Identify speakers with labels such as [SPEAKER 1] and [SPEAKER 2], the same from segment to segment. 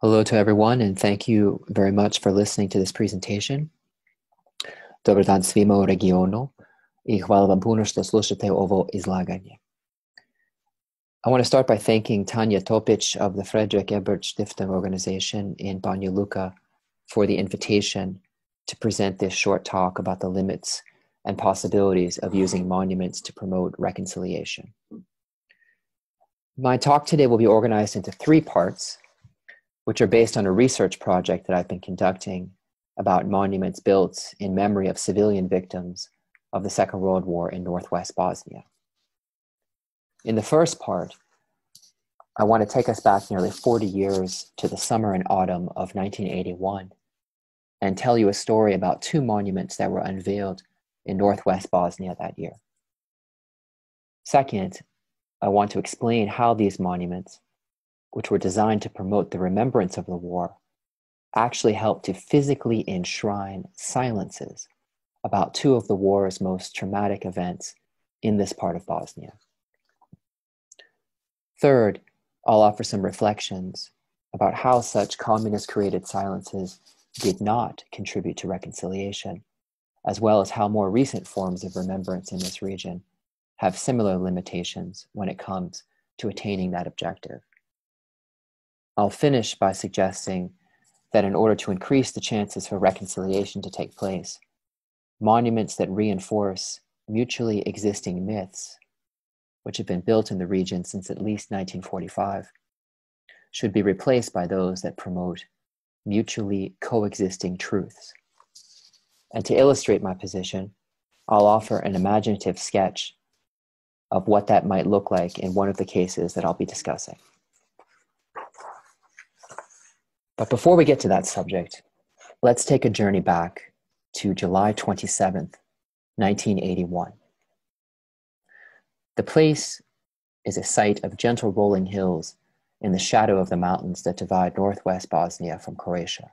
[SPEAKER 1] Hello to everyone, and thank you very much for listening to this presentation. Dobar dan svima u regionu I hvala vam puno što slušate ovo izlaganje. I want to start by thanking Tanja Topic of the Frederick Ebert Stiftung organization in Banja Luka for the invitation to present this short talk about the limits and possibilities of using monuments to promote reconciliation. My talk today will be organized into 3 parts, which are based on a research project that I've been conducting about monuments built in memory of civilian victims of the Second World War in Northwest Bosnia. In the first part, I want to take us back nearly 40 years to the summer and autumn of 1981 and tell you a story about 2 monuments that were unveiled in Northwest Bosnia that year. Second, I want to explain how these monuments, which were designed to promote the remembrance of the war, actually helped to physically enshrine silences about 2 of the war's most traumatic events in this part of Bosnia. Third, I'll offer some reflections about how such communist-created silences did not contribute to reconciliation, as well as how more recent forms of remembrance in this region have similar limitations when it comes to attaining that objective. I'll finish by suggesting that in order to increase the chances for reconciliation to take place, monuments that reinforce mutually existing myths, which have been built in the region since at least 1945, should be replaced by those that promote mutually coexisting truths. And to illustrate my position, I'll offer an imaginative sketch of what that might look like in one of the cases that I'll be discussing. But before we get to that subject, let's take a journey back to July 27th, 1981. The place is a site of gentle rolling hills in the shadow of the mountains that divide northwest Bosnia from Croatia,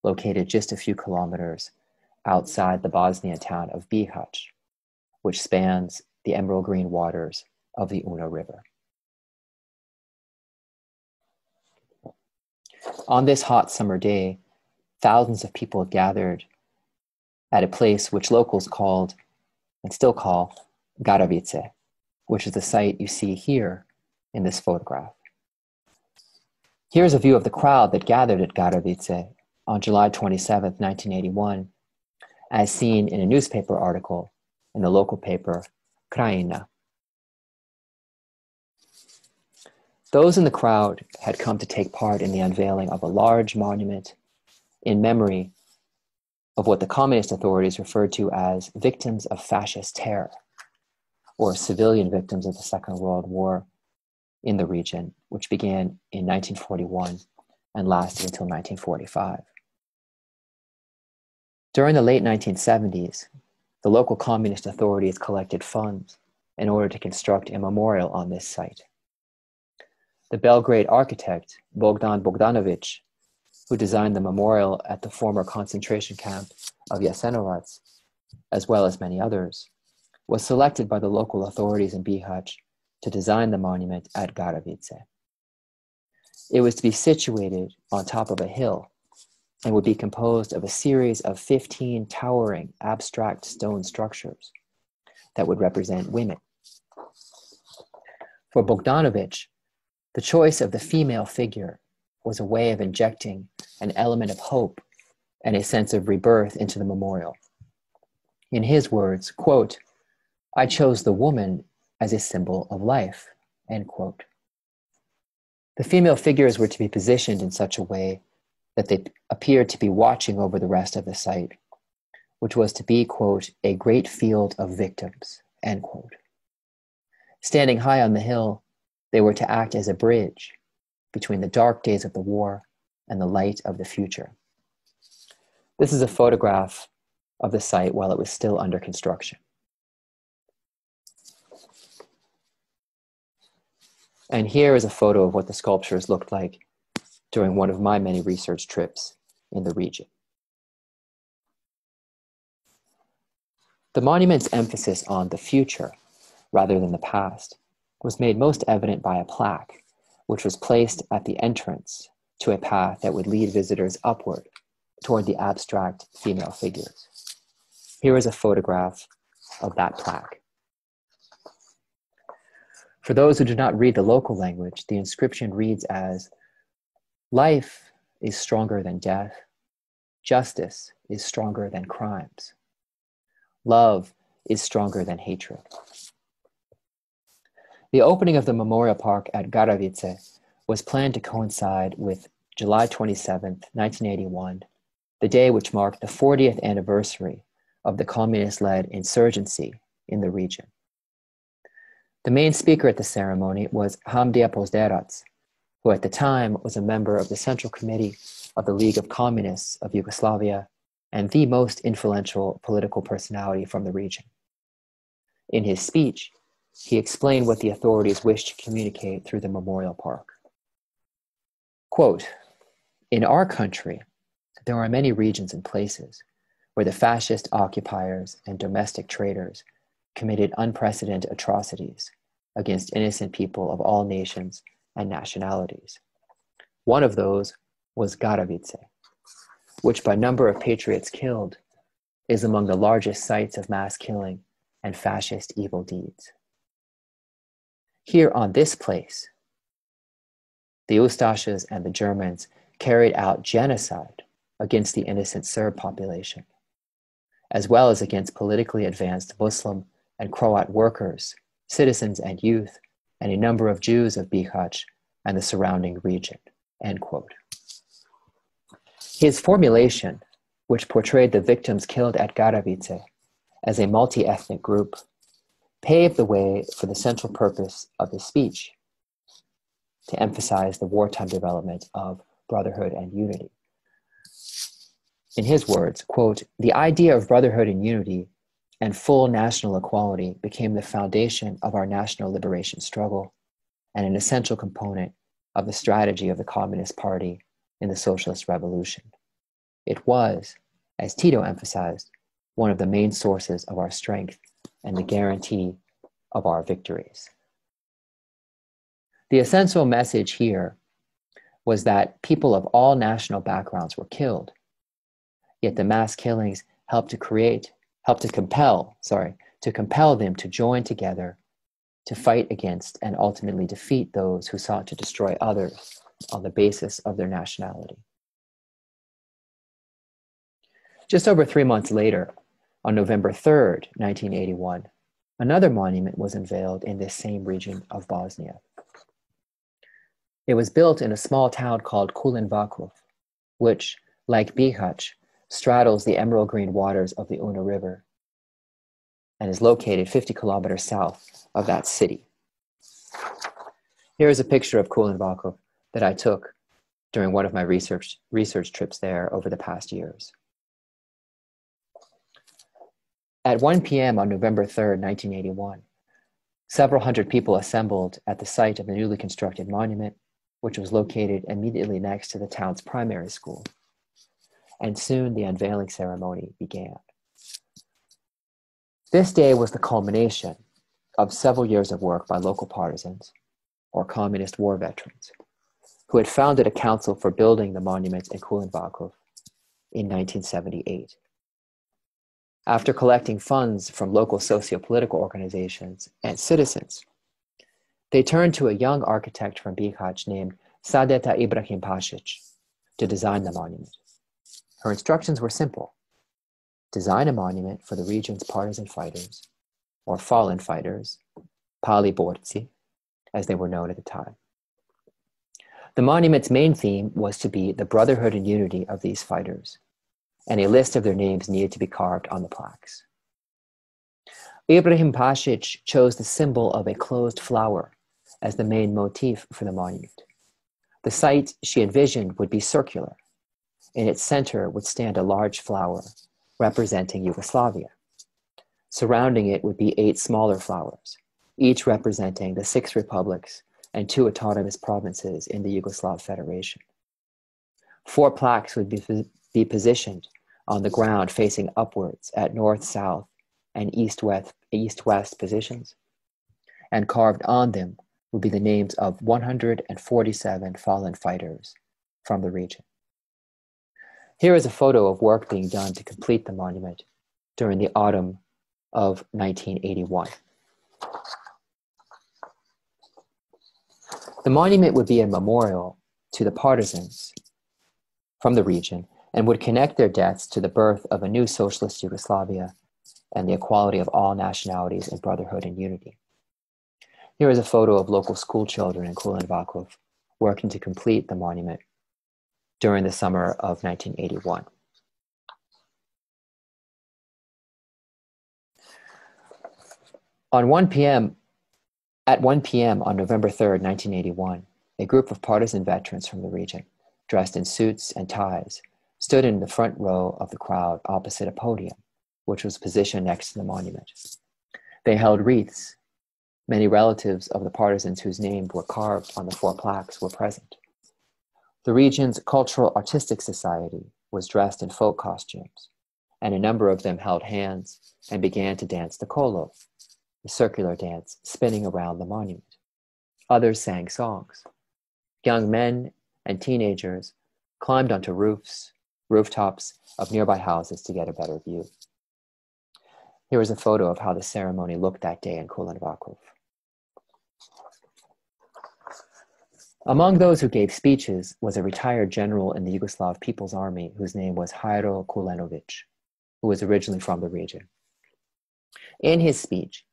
[SPEAKER 1] located just a few kilometers outside the Bosnian town of Bihać, which spans the emerald green waters of the Una River. On this hot summer day, thousands of people gathered at a place which locals called, and still call, Garavice, which is the site you see here in this photograph. Here's a view of the crowd that gathered at Garavice on July 27, 1981, as seen in a newspaper article in the local paper, Krajina. Those in the crowd had come to take part in the unveiling of a large monument in memory of what the communist authorities referred to as victims of fascist terror, or civilian victims of the Second World War in the region, which began in 1941 and lasted until 1945. During the late 1970s, the local communist authorities collected funds in order to construct a memorial on this site. The Belgrade architect, Bogdan Bogdanović, who designed the memorial at the former concentration camp of Jasenovac, as well as many others, was selected by the local authorities in Bihać to design the monument at Garavice. It was to be situated on top of a hill and would be composed of a series of 15 towering abstract stone structures that would represent women. For Bogdanović, the choice of the female figure was a way of injecting an element of hope and a sense of rebirth into the memorial. In his words, quote, "I chose the woman as a symbol of life," end quote. The female figures were to be positioned in such a way that they appeared to be watching over the rest of the site, which was to be, quote, "a great field of victims," end quote. Standing high on the hill, they were to act as a bridge between the dark days of the war and the light of the future. This is a photograph of the site while it was still under construction. And here is a photo of what the sculptures looked like during one of my many research trips in the region. The monument's emphasis on the future rather than the past was made most evident by a plaque, which was placed at the entrance to a path that would lead visitors upward toward the abstract female figures. Here is a photograph of that plaque. For those who do not read the local language, the inscription reads as, "Life is stronger than death. Justice is stronger than crimes. Love is stronger than hatred." The opening of the memorial park at Garavice was planned to coincide with July 27, 1981, the day which marked the 40th anniversary of the communist-led insurgency in the region. The main speaker at the ceremony was Hamdija Pozderac, who at the time was a member of the Central Committee of the League of Communists of Yugoslavia and the most influential political personality from the region. In his speech, he explained what the authorities wished to communicate through the memorial park. Quote, "In our country, there are many regions and places where the fascist occupiers and domestic traitors committed unprecedented atrocities against innocent people of all nations and nationalities. One of those was Garavice, which by number of patriots killed is among the largest sites of mass killing and fascist evil deeds. Here on this place, the Ustashas and the Germans carried out genocide against the innocent Serb population, as well as against politically advanced Muslim and Croat workers, citizens and youth, and a number of Jews of Bihać and the surrounding region." End quote. His formulation, which portrayed the victims killed at Garavice as a multi-ethnic group, paved the way for the central purpose of his speech, to emphasize the wartime development of brotherhood and unity. In his words, quote, "The idea of brotherhood and unity and full national equality became the foundation of our national liberation struggle and an essential component of the strategy of the Communist Party in the Socialist Revolution. It was, as Tito emphasized, one of the main sources of our strength and the guarantee of our victories." The essential message here was that people of all national backgrounds were killed, yet the mass killings helped to compel them to join together to fight against and ultimately defeat those who sought to destroy others on the basis of their nationality. Just over 3 months later, on November 3rd, 1981, another monument was unveiled in this same region of Bosnia. It was built in a small town called Kulen-Vakufu, which, like Bihać, straddles the emerald green waters of the Una River and is located 50 kilometers south of that city. Here is a picture of Kulen-Vakufu that I took during one of my research trips there over the past years. At 1 p.m. on November 3rd, 1981, several hundred people assembled at the site of the newly constructed monument, which was located immediately next to the town's primary school. And soon the unveiling ceremony began. This day was the culmination of several years of work by local partisans, or communist war veterans, who had founded a council for building the monuments in Kulen-Vakufu in 1978. After collecting funds from local socio-political organizations and citizens, they turned to a young architect from Bihać named Sadeta Ibrahim Pasic to design the monument. Her instructions were simple: design a monument for the region's partisan fighters, or fallen fighters, Pali Borci, as they were known at the time. The monument's main theme was to be the brotherhood and unity of these fighters, and a list of their names needed to be carved on the plaques. Ibrahim Pasic chose the symbol of a closed flower as the main motif for the monument. The site she envisioned would be circular. In its center would stand a large flower representing Yugoslavia. Surrounding it would be 8 smaller flowers, each representing the 6 republics and 2 autonomous provinces in the Yugoslav Federation. 4 plaques would be positioned on the ground facing upwards at north, south, and east-west positions, and carved on them would be the names of 147 fallen fighters from the region. Here is a photo of work being done to complete the monument during the autumn of 1981. The monument would be a memorial to the partisans from the region and would connect their deaths to the birth of a new socialist Yugoslavia and the equality of all nationalities in brotherhood and unity. Here is a photo of local school children in Kulen-Vakufu working to complete the monument during the summer of 1981. At 1 p.m. on November 3rd, 1981, a group of partisan veterans from the region, dressed in suits and ties, stood in the front row of the crowd opposite a podium, which was positioned next to the monument. They held wreaths. Many relatives of the partisans whose names were carved on the 4 plaques were present. The region's cultural artistic society was dressed in folk costumes, and a number of them held hands and began to dance the kolo, the circular dance spinning around the monument. Others sang songs. Young men and teenagers climbed onto rooftops of nearby houses to get a better view. Here is a photo of how the ceremony looked that day in Kulen-Vakufu. Among those who gave speeches was a retired general in the Yugoslav People's Army whose name was Hajro Kulenović, who was originally from the region. In his speech,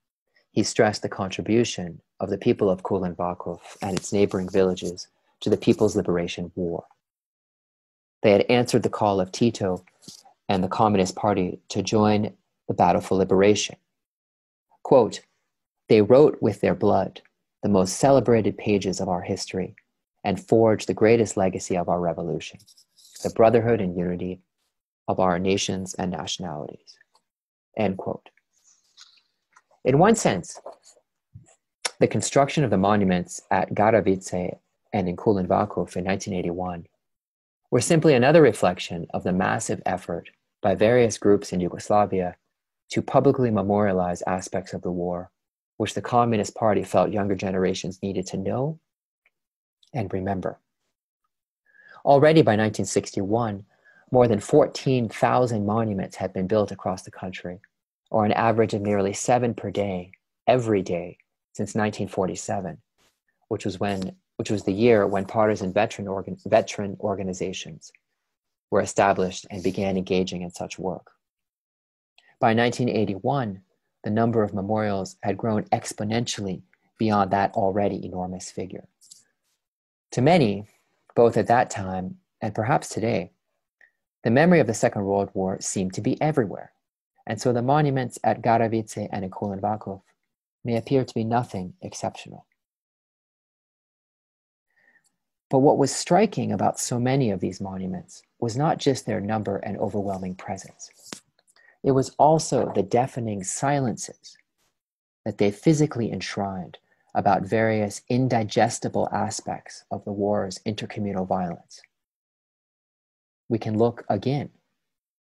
[SPEAKER 1] he stressed the contribution of the people of Kulen-Vakufu and its neighboring villages to the People's Liberation War. They had answered the call of Tito and the Communist Party to join the battle for liberation. Quote, "They wrote with their blood the most celebrated pages of our history and forged the greatest legacy of our revolution, the brotherhood and unity of our nations and nationalities." End quote. In one sense, the construction of the monuments at Garavice and in Kulen-Vakufu in 1981 were simply another reflection of the massive effort by various groups in Yugoslavia to publicly memorialize aspects of the war, which the Communist Party felt younger generations needed to know and remember. Already by 1961, more than 14,000 monuments had been built across the country, or an average of nearly 7 per day, every day, since 1947, which was the year when partisan veteran organizations were established and began engaging in such work. By 1981, the number of memorials had grown exponentially beyond that already enormous figure. To many, both at that time and perhaps today, the memory of the Second World War seemed to be everywhere, and so the monuments at Garavice and in Kulen-Vakufu may appear to be nothing exceptional. But what was striking about so many of these monuments was not just their number and overwhelming presence. It was also the deafening silences that they physically enshrined about various indigestible aspects of the war's intercommunal violence. We can look again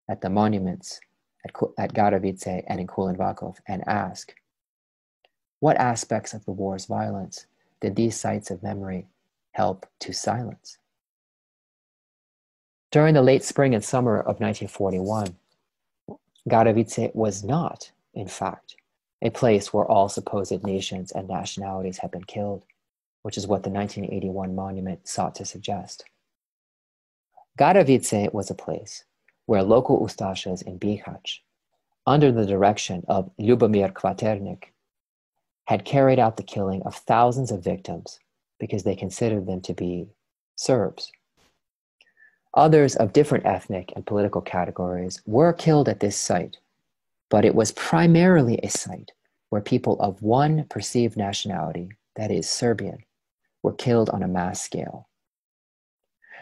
[SPEAKER 1] at the monuments at Garavice and in Kulen-Vakufu and ask, what aspects of the war's violence did these sites of memory help to silence? During the late spring and summer of 1941, Garavice was not, in fact, a place where all supposed nations and nationalities had been killed, which is what the 1981 monument sought to suggest. Garavice was a place where local ustashas in Bihać, under the direction of Ljubomir Kvaternik, had carried out the killing of thousands of victims because they considered them to be Serbs. Others of different ethnic and political categories were killed at this site, but it was primarily a site where people of one perceived nationality, that is Serbian, were killed on a mass scale.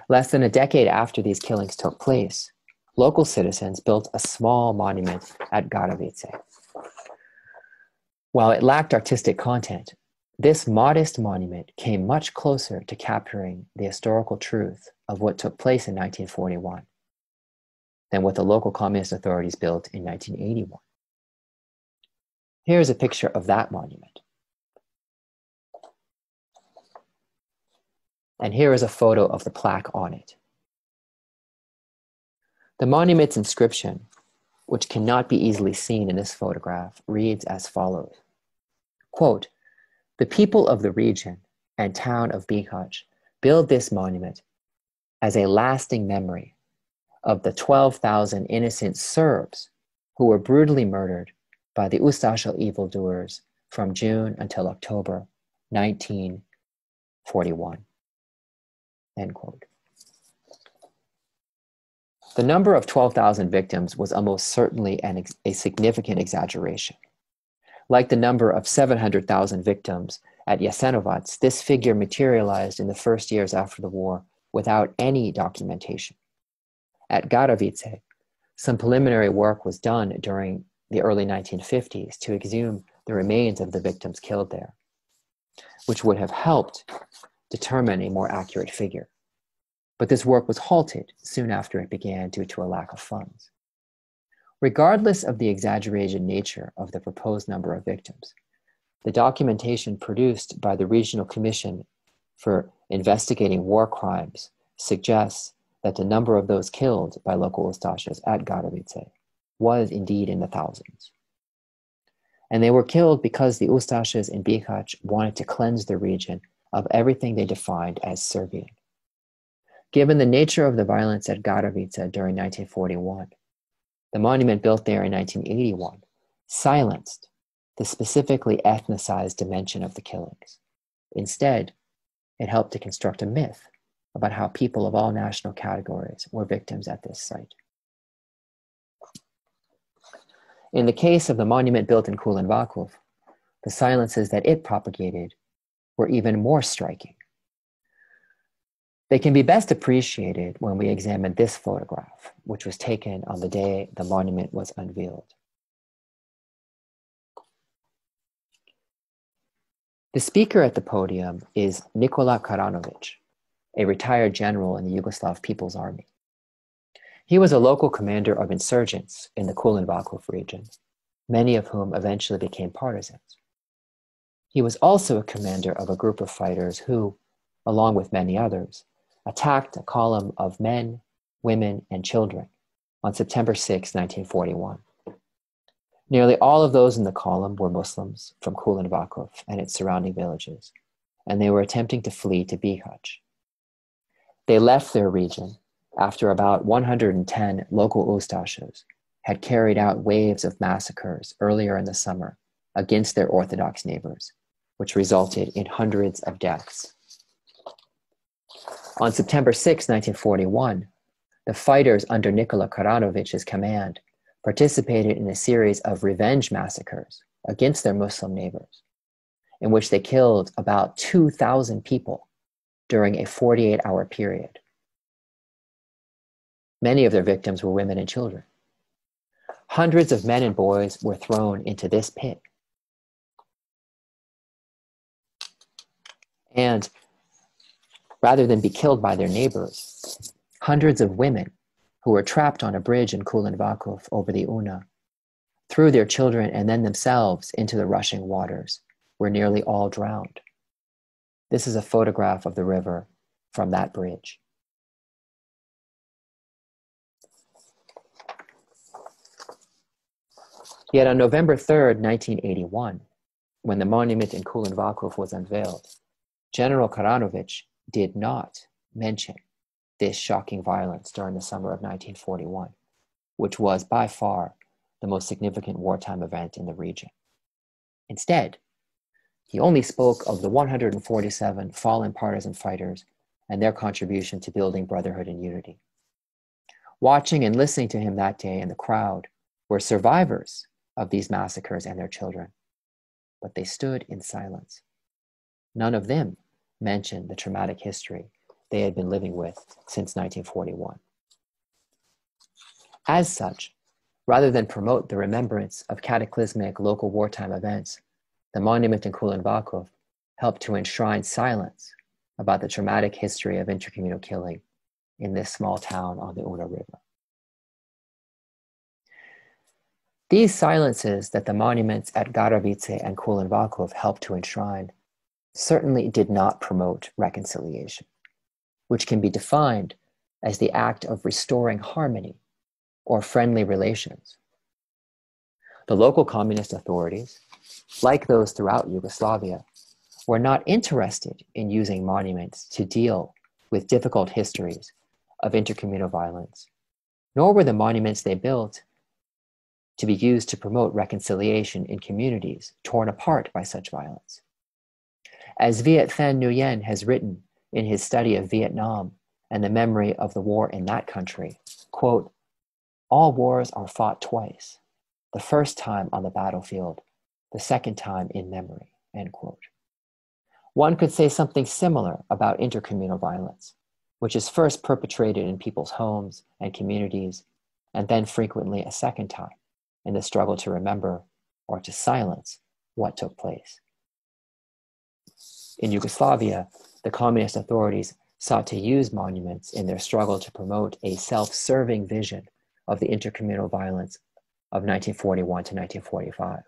[SPEAKER 1] Less than a decade after these killings took place, local citizens built a small monument at Garavice. While it lacked artistic content, this modest monument came much closer to capturing the historical truth of what took place in 1941 than what the local communist authorities built in 1981. Here's a picture of that monument. and here is a photo of the plaque on it. The monument's inscription, which cannot be easily seen in this photograph, reads as follows. Quote, "The people of the region and town of Bihać build this monument as a lasting memory of the 12,000 innocent Serbs who were brutally murdered by the Ustaša evildoers from June until October 1941. End quote. The number of 12,000 victims was almost certainly a significant exaggeration. Like the number of 700,000 victims at Jasenovac, this figure materialized in the first years after the war without any documentation. At Garavice, some preliminary work was done during the early 1950s to exhume the remains of the victims killed there, which would have helped determine a more accurate figure. But this work was halted soon after it began due to a lack of funds. Regardless of the exaggerated nature of the proposed number of victims, the documentation produced by the Regional Commission for Investigating War Crimes suggests that the number of those killed by local Ustašas at Garavice was indeed in the thousands. And they were killed because the Ustašas in Bihać wanted to cleanse the region of everything they defined as Serbian. Given the nature of the violence at Garavice during 1941, the monument built there in 1981 silenced the specifically ethnicized dimension of the killings. Instead, it helped to construct a myth about how people of all national categories were victims at this site. In the case of the monument built in Kulen-Vakufu, the silences that it propagated were even more striking. They can be best appreciated when we examine this photograph, which was taken on the day the monument was unveiled. The speaker at the podium is Nikola Karanović, a retired general in the Yugoslav People's Army. He was a local commander of insurgents in the Kulen-Vakufu region, many of whom eventually became partisans. He was also a commander of a group of fighters who, along with many others, attacked a column of men, women, and children on September 6, 1941. Nearly all of those in the column were Muslims from Kulen-Vakufu and its surrounding villages, and they were attempting to flee to Bihać. They left their region after about 110 local Ustašas had carried out waves of massacres earlier in the summer against their Orthodox neighbors, which resulted in hundreds of deaths. On September 6, 1941, the fighters under Nikola Karanović's command participated in a series of revenge massacres against their Muslim neighbors, in which they killed about 2,000 people during a 48-hour period. Many of their victims were women and children. Hundreds of men and boys were thrown into this pit. And rather than be killed by their neighbors, hundreds of women who were trapped on a bridge in Kulen-Vakufu over the Una threw their children and then themselves into the rushing waters, where nearly all drowned. This is a photograph of the river from that bridge. Yet on November 3rd, 1981, when the monument in Kulen-Vakufu was unveiled, General Karanović did not mention this shocking violence during the summer of 1941, which was by far the most significant wartime event in the region. Instead, he only spoke of the 147 fallen partisan fighters and their contribution to building brotherhood and unity. Watching and listening to him that day in the crowd were survivors of these massacres and their children, but they stood in silence. None of them mentioned the traumatic history they had been living with since 1941. As such, rather than promote the remembrance of cataclysmic local wartime events, the monument in Kulen-Vakufu helped to enshrine silence about the traumatic history of intercommunal killing in this small town on the Una River. These silences that the monuments at Garavice and Kulen-Vakufu helped to enshrine certainly did not promote reconciliation. which can be defined as the act of restoring harmony or friendly relations. The local communist authorities, like those throughout Yugoslavia, were not interested in using monuments to deal with difficult histories of intercommunal violence, nor were the monuments they built to be used to promote reconciliation in communities torn apart by such violence. As Viet Thanh Nguyen has written in his study of Vietnam and the memory of the war in that country, quote, "All wars are fought twice, the first time on the battlefield, the second time in memory," end quote. One could say something similar about intercommunal violence, which is first perpetrated in people's homes and communities, and then frequently a second time in the struggle to remember or to silence what took place. In Yugoslavia, the communist authorities sought to use monuments in their struggle to promote a self-serving vision of the intercommunal violence of 1941 to 1945.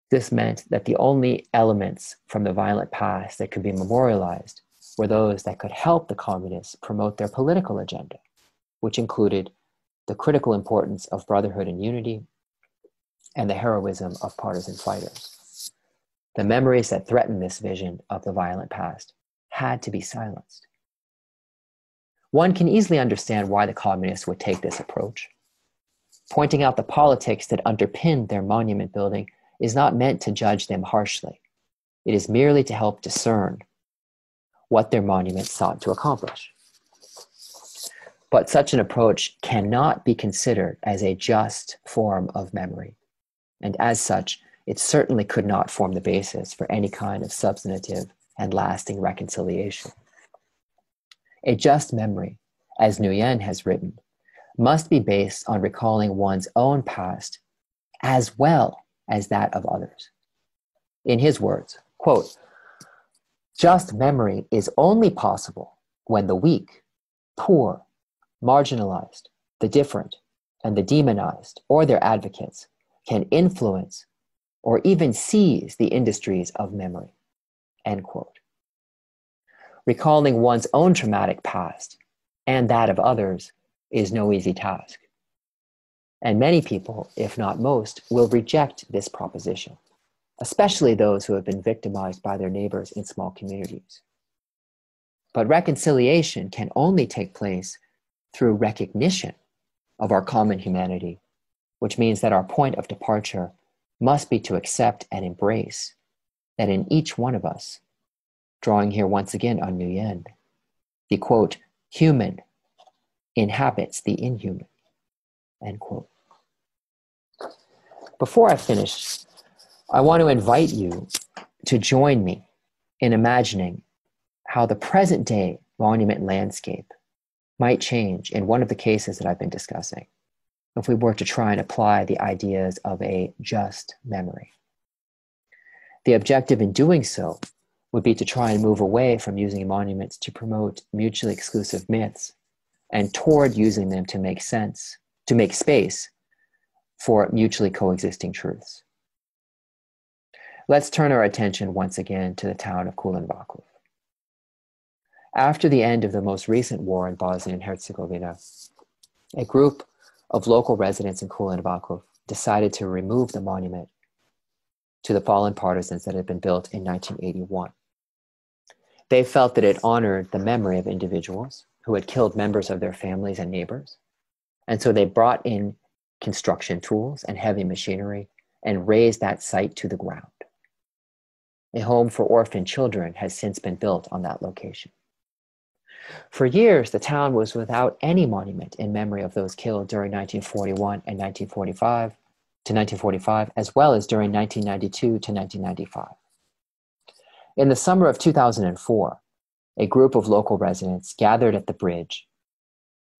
[SPEAKER 1] This meant that the only elements from the violent past that could be memorialized were those that could help the communists promote their political agenda, which included the critical importance of brotherhood and unity and the heroism of partisan fighters. The memories that threatened this vision of the violent past had to be silenced. One can easily understand why the communists would take this approach. Pointing out the politics that underpinned their monument building is not meant to judge them harshly. It is merely to help discern what their monument sought to accomplish. But such an approach cannot be considered as a just form of memory, and as such, it certainly could not form the basis for any kind of substantive and lasting reconciliation. A just memory, as Nguyen has written, must be based on recalling one's own past as well as that of others. In his words, quote, "Just memory is only possible when the weak, poor, marginalized, the different, and the demonized, or their advocates, can influence or even seize the industries of memory," end quote. Recalling one's own traumatic past and that of others is no easy task. And many people, if not most, will reject this proposition, especially those who have been victimized by their neighbors in small communities. But reconciliation can only take place through recognition of our common humanity, which means that our point of departure must be to accept and embrace that in each one of us, drawing here once again on Nguyen, the quote, "human inhabits the inhuman," end quote. Before I finish, I want to invite you to join me in imagining how the present day monument landscape might change in one of the cases that I've been discussing if we were to try and apply the ideas of a just memory. The objective in doing so would be to try and move away from using monuments to promote mutually exclusive myths and toward using them to make space for mutually coexisting truths. Let's turn our attention once again to the town of Kulen-Vakufu. After the end of the most recent war in Bosnia and Herzegovina, a group of local residents in Kulen-Vakufu decided to remove the monument to the fallen partisans that had been built in 1981. They felt that it honored the memory of individuals who had killed members of their families and neighbors, and so they brought in construction tools and heavy machinery and razed that site to the ground. A home for orphan children has since been built on that location. For years, the town was without any monument in memory of those killed during 1941 and 1945, as well as during 1992 to 1995. In the summer of 2004, a group of local residents gathered at the bridge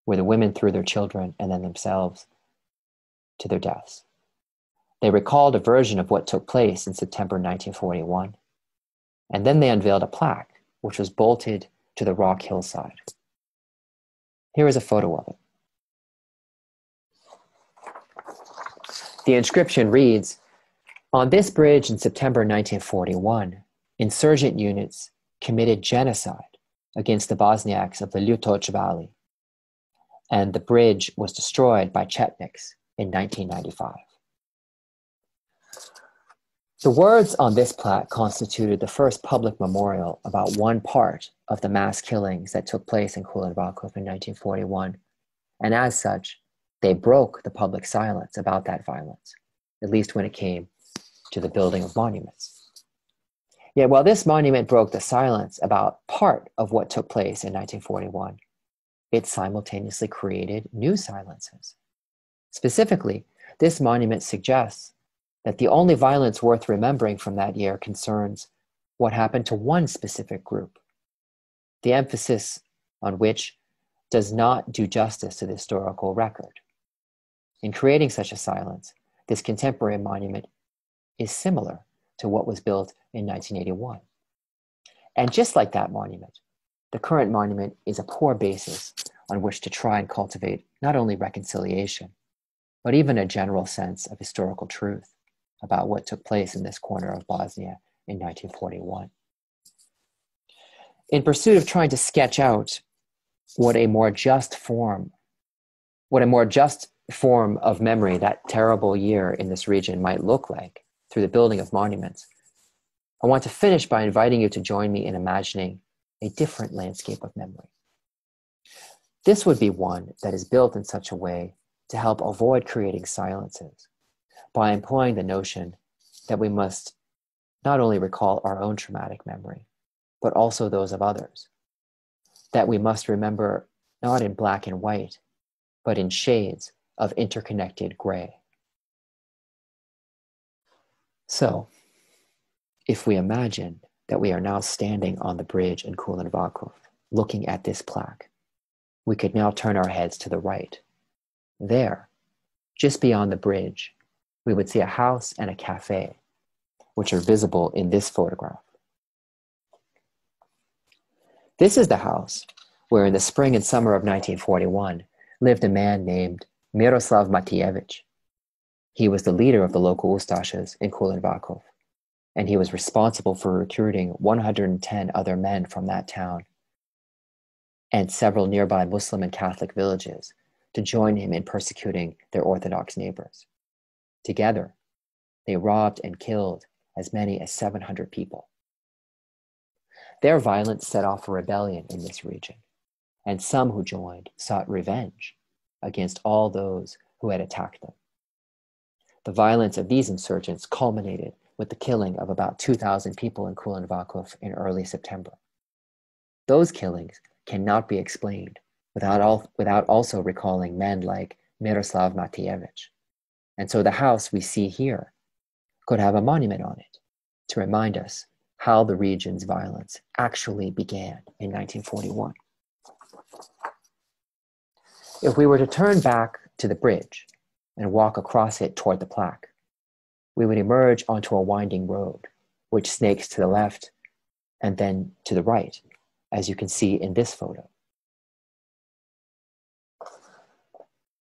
[SPEAKER 1] where the women threw their children and then themselves to their deaths. They recalled a version of what took place in September 1941, and then they unveiled a plaque which was bolted to the rock hillside. Here is a photo of it. The inscription reads, "On this bridge in September 1941, insurgent units committed genocide against the Bosniaks of the Ljutoč Valley, and the bridge was destroyed by Chetniks in 1995. The words on this plaque constituted the first public memorial about one part of the mass killings that took place in Kulen-Vakufu in 1941, and as such, they broke the public silence about that violence, at least when it came to the building of monuments. Yet while this monument broke the silence about part of what took place in 1941, it simultaneously created new silences. Specifically, this monument suggests that the only violence worth remembering from that year concerns what happened to one specific group, the emphasis on which does not do justice to the historical record. In creating such a silence, this contemporary monument is similar to what was built in 1981. And just like that monument, the current monument is a poor basis on which to try and cultivate not only reconciliation, but even a general sense of historical truth about what took place in this corner of Bosnia in 1941. In pursuit of trying to sketch out what a more just form of memory that terrible year in this region might look like through the building of monuments, I want to finish by inviting you to join me in imagining a different landscape of memory. This would be one that is built in such a way to help avoid creating silences, by employing the notion that we must not only recall our own traumatic memory, but also those of others. That we must remember not in black and white, but in shades of interconnected gray. So, if we imagine that we are now standing on the bridge in Kulen-Vakufu, looking at this plaque, we could now turn our heads to the right. There, just beyond the bridge, we would see a house and a cafe, which are visible in this photograph. This is the house where in the spring and summer of 1941 lived a man named Miroslav Matijevich. He was the leader of the local Ustašas in Kulen-Vakufu, and he was responsible for recruiting 110 other men from that town and several nearby Muslim and Catholic villages to join him in persecuting their Orthodox neighbors. Together, they robbed and killed as many as 700 people. Their violence set off a rebellion in this region, and some who joined sought revenge against all those who had attacked them. The violence of these insurgents culminated with the killing of about 2,000 people in Kulen-Vakufu in early September. Those killings cannot be explained without also recalling men like Miroslav Matijevich. And so the house we see here could have a monument on it to remind us how the region's violence actually began in 1941. If we were to turn back to the bridge and walk across it toward the plaque, we would emerge onto a winding road, which snakes to the left and then to the right, as you can see in this photo.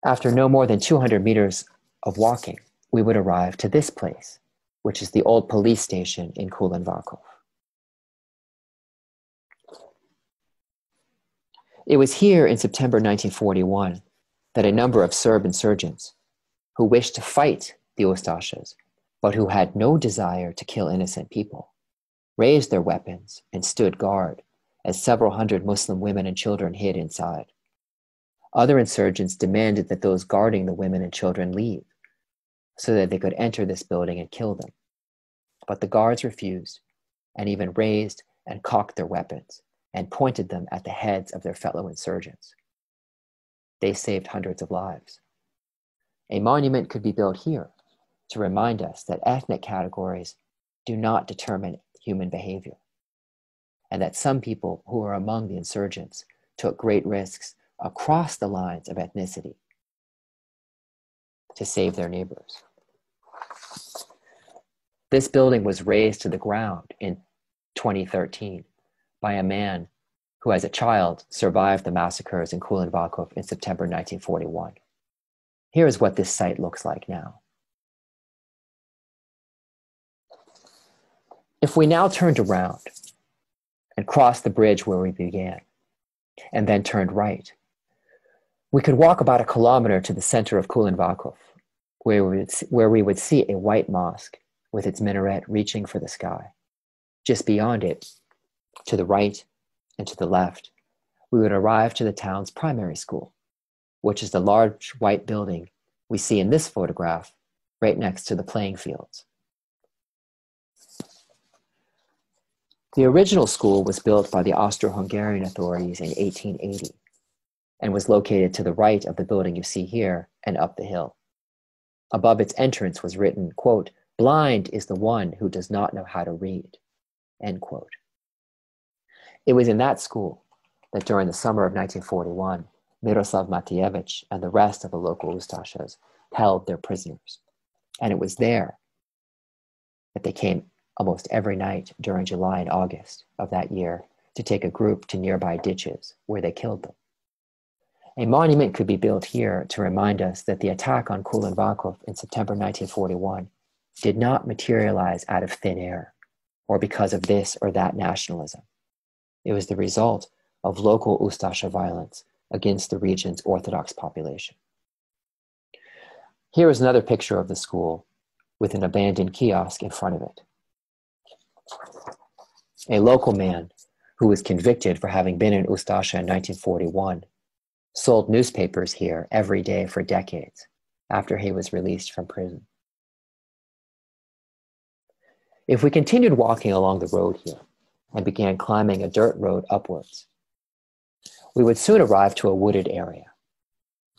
[SPEAKER 1] After no more than 200 meters of walking, we would arrive to this place, which is the old police station in Kulen-Vakufu. It was here in September 1941 that a number of Serb insurgents who wished to fight the Ustašas, but who had no desire to kill innocent people, raised their weapons and stood guard as several hundred Muslim women and children hid inside. Other insurgents demanded that those guarding the women and children leave so that they could enter this building and kill them. But the guards refused and even raised and cocked their weapons and pointed them at the heads of their fellow insurgents. They saved hundreds of lives. A monument could be built here to remind us that ethnic categories do not determine human behavior, and that some people who were among the insurgents took great risks across the lines of ethnicity to save their neighbors. This building was razed to the ground in 2013 by a man who as a child survived the massacres in Kulen-Vakufu in September 1941. Here is what this site looks like now. If we now turned around and crossed the bridge where we began, and then turned right. We could walk about a kilometer to the center of Kulen-Vakufu, where we would see a white mosque with its minaret reaching for the sky. Just beyond it, to the right and to the left, we would arrive to the town's primary school, which is the large white building we see in this photograph right next to the playing fields. The original school was built by the Austro-Hungarian authorities in 1880 and was located to the right of the building you see here and up the hill. Above its entrance was written, quote, "Blind is the one who does not know how to read," end quote. It was in that school that during the summer of 1941, Miroslav Matejevich and the rest of the local Ustashas held their prisoners. And it was there that they came almost every night during July and August of that year to take a group to nearby ditches where they killed them. A monument could be built here to remind us that the attack on Kulen-Vakufu in September 1941 did not materialize out of thin air or because of this or that nationalism. It was the result of local Ustasha violence against the region's Orthodox population. Here is another picture of the school with an abandoned kiosk in front of it. A local man who was convicted for having been in Ustasha in 1941 sold newspapers here every day for decades after he was released from prison. If we continued walking along the road here and began climbing a dirt road upwards, we would soon arrive to a wooded area.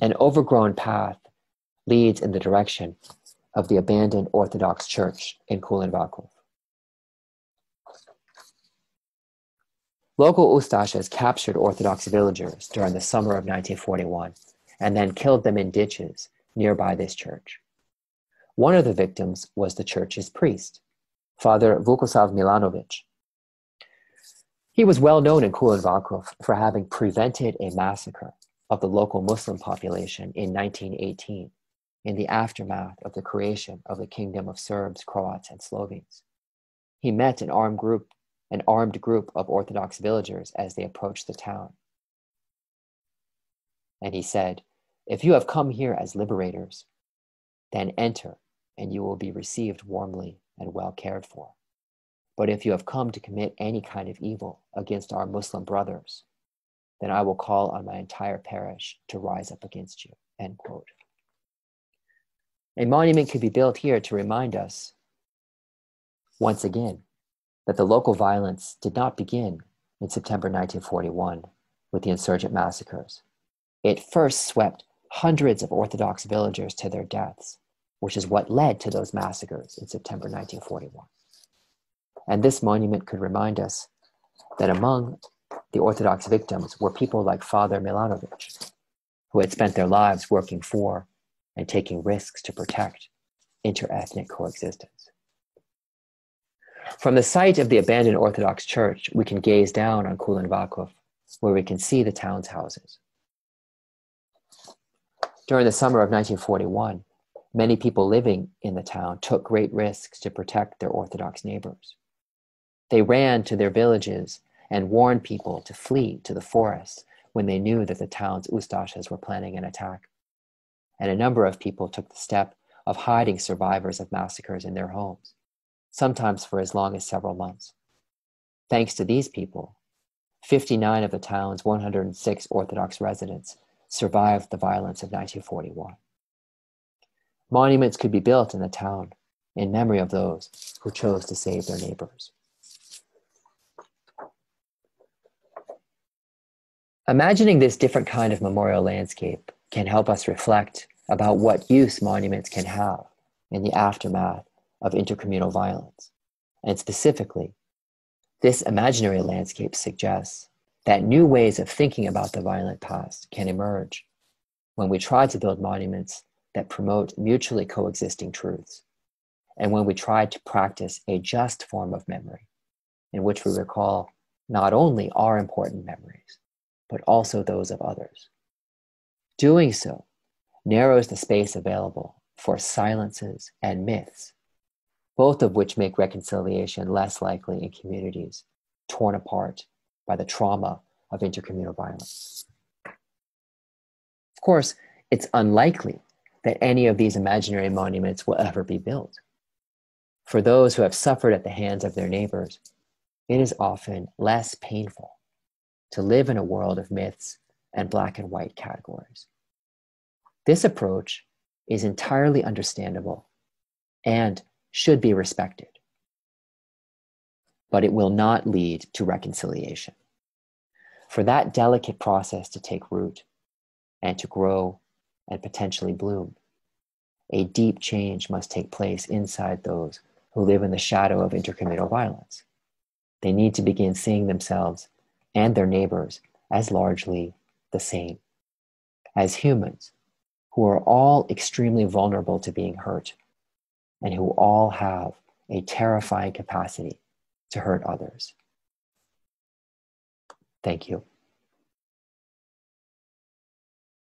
[SPEAKER 1] An overgrown path leads in the direction of the abandoned Orthodox church in Kulen-Vakufu. Local Ustashas captured Orthodox villagers during the summer of 1941 and then killed them in ditches nearby this church. One of the victims was the church's priest, Father Vukosav Milanovic. He was well known in Kulen-Vakufu for having prevented a massacre of the local Muslim population in 1918 in the aftermath of the creation of the Kingdom of Serbs, Croats, and Slovenes. He met an armed group of Orthodox villagers as they approached the town. And he said, "If you have come here as liberators, then enter and you will be received warmly and well cared for. But if you have come to commit any kind of evil against our Muslim brothers, then I will call on my entire parish to rise up against you," end quote. A monument could be built here to remind us, once again, that the local violence did not begin in September 1941 with the insurgent massacres. It first swept hundreds of Orthodox villagers to their deaths, which is what led to those massacres in September 1941. And this monument could remind us that among the Orthodox victims were people like Father Milanovic, who had spent their lives working for and taking risks to protect interethnic coexistence. From the site of the abandoned Orthodox church, we can gaze down on Kulen-Vakufu, where we can see the town's houses. During the summer of 1941, many people living in the town took great risks to protect their Orthodox neighbors. They ran to their villages and warned people to flee to the forests when they knew that the town's Ustashas were planning an attack. And a number of people took the step of hiding survivors of massacres in their homes, sometimes for as long as several months. Thanks to these people, 59 of the town's 106 Orthodox residents survived the violence of 1941. Monuments could be built in the town in memory of those who chose to save their neighbors. Imagining this different kind of memorial landscape can help us reflect about what use monuments can have in the aftermath of intercommunal violence. And specifically, this imaginary landscape suggests that new ways of thinking about the violent past can emerge when we try to build monuments that promote mutually coexisting truths, and when we try to practice a just form of memory in which we recall not only our important memories, but also those of others. Doing so narrows the space available for silences and myths, both of which make reconciliation less likely in communities torn apart by the trauma of intercommunal violence. Of course, it's unlikely that any of these imaginary monuments will ever be built. For those who have suffered at the hands of their neighbors, it is often less painful to live in a world of myths and black and white categories. This approach is entirely understandable and should be respected, but it will not lead to reconciliation. For that delicate process to take root and to grow and potentially bloom, a deep change must take place inside those who live in the shadow of intercommunal violence. They need to begin seeing themselves and their neighbors as largely the same, as humans who are all extremely vulnerable to being hurt and who all have a terrifying capacity to hurt others. Thank you.